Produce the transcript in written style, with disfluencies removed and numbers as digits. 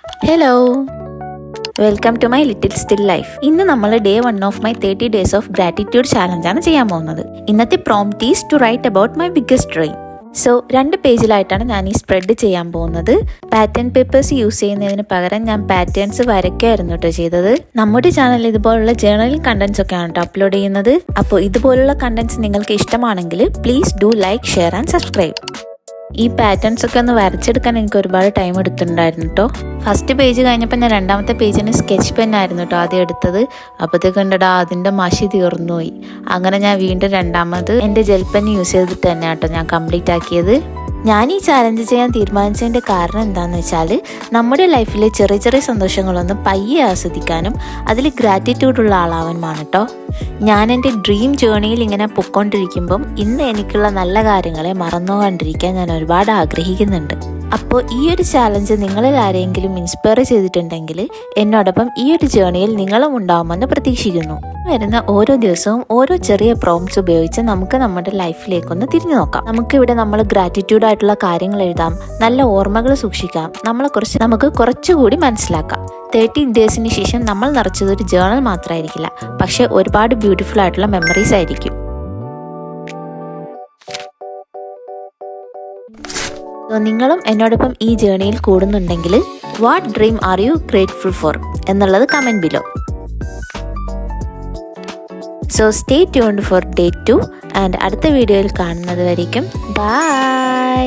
Hello, welcome to my little still life. ഇന്ന് നമ്മൾ day 1 of my 30 days of gratitude ചാലഞ്ചാണ് ചെയ്യാൻ പോകുന്നത്. ഇന്നത്തെ prompt is to write about my biggest dream. So 2 പേജിലായിട്ടാണ് ഞാൻ ഈ സ്പ്രെഡ് ചെയ്യാൻ പോകുന്നത്. പാറ്റേൺ പേപ്പേഴ്സ് യൂസ് ചെയ്യുന്നതിന് പകരം ഞാൻ പാറ്റേൺസ് വരയ്ക്കായിരുന്നു കേട്ടോ ചെയ്തത്. നമ്മുടെ ചാനൽ ഇതുപോലുള്ള ജേർണലിംഗ് കണ്ടന്റ്സ് ഒക്കെയാണ് കേട്ടോ അപ്ലോഡ് ചെയ്യുന്നത്. അപ്പോൾ ഇതുപോലുള്ള കണ്ടന്റ്സ് നിങ്ങൾക്ക് ഇഷ്ടമാണെങ്കിൽ please do like, share and subscribe. ഈ പാറ്റേൺസ് ഒക്കെ ഒന്ന് വരച്ചെടുക്കാൻ എനിക്ക് ഒരുപാട് ടൈം എടുത്തിട്ടുണ്ടായിരുന്നു കേട്ടോ. ഫസ്റ്റ് പേജ് കഴിഞ്ഞപ്പോൾ ഞാൻ രണ്ടാമത്തെ പേജിന് സ്കെച്ച് പെന്നായിരുന്നു കേട്ടോ ആദ്യം എടുത്തത്. അപ്പോഴത്തേക്ക് കണ്ടടാ അതിൻ്റെ മഷി തീർന്നുപോയി. അങ്ങനെ ഞാൻ വീണ്ടും രണ്ടാമത് എൻ്റെ ജെൽ പെൻ യൂസ് ചെയ്തിട്ട് തന്നെ കേട്ടോ ഞാൻ കംപ്ലീറ്റ് ആക്കിയത്. ഞാൻ ഈ ചാലഞ്ച് ചെയ്യാൻ തീരുമാനിച്ചതിൻ്റെ കാരണം എന്താണെന്ന് വെച്ചാൽ നമ്മുടെ ലൈഫിലെ ചെറിയ ചെറിയ സന്തോഷങ്ങളൊന്ന് പയ്യെ ആസ്വദിക്കാനും അതിൽ ഗ്രാറ്റിറ്റ്യൂഡുള്ള ആളാവാനുമാണ് കേട്ടോ. ഞാൻ എൻ്റെ ഡ്രീം ജേർണിയിൽ ഇങ്ങനെ പൊയ്ക്കൊണ്ടിരിക്കുമ്പം ഇന്ന് എനിക്കുള്ള നല്ല കാര്യങ്ങളെ മറന്നുകൊണ്ടിരിക്കാൻ ഞാൻ ഒരുപാട് ആഗ്രഹിക്കുന്നുണ്ട്. അപ്പോൾ ഈ ഒരു ചാലഞ്ച് നിങ്ങളിൽ ആരെങ്കിലും ഇൻസ്പയർ ചെയ്തിട്ടുണ്ടെങ്കിൽ എന്നോടൊപ്പം ഈ ഒരു ജേർണിയിൽ നിങ്ങളും ഉണ്ടാവുമെന്ന് പ്രതീക്ഷിക്കുന്നു. വരുന്ന ഓരോ ദിവസവും ഓരോ ചെറിയ പ്രോംപ്റ്റ്സ് ഉപയോഗിച്ച് നമുക്ക് നമ്മുടെ ലൈഫിലേക്കൊന്ന് തിരിഞ്ഞു നോക്കാം. നമുക്കിവിടെ നമ്മൾ ഗ്രാറ്റിറ്റ്യൂഡ് ആയിട്ടുള്ള കാര്യങ്ങൾ എഴുതാം, നല്ല ഓർമ്മകൾ സൂക്ഷിക്കാം, നമുക്ക് കുറച്ചുകൂടി മനസ്സിലാക്കാം. 30 ഡേയ്സിന് ശേഷം നമ്മൾ നിറച്ചതൊരു ജേർണൽ മാത്രമായിരിക്കില്ല, പക്ഷെ ഒരുപാട് ബ്യൂട്ടിഫുൾ ആയിട്ടുള്ള മെമ്മറീസ് ആയിരിക്കും. നിങ്ങളും എന്നോടൊപ്പം ഈ ജേർണിയിൽ കൂടുന്നുണ്ടെങ്കിൽ what dream are you grateful for എന്നുള്ളത് comment below. So stay tuned for day 2 and അടുത്ത വീഡിയോയിൽ കാണുന്നത് വരേക്കും ബൈ.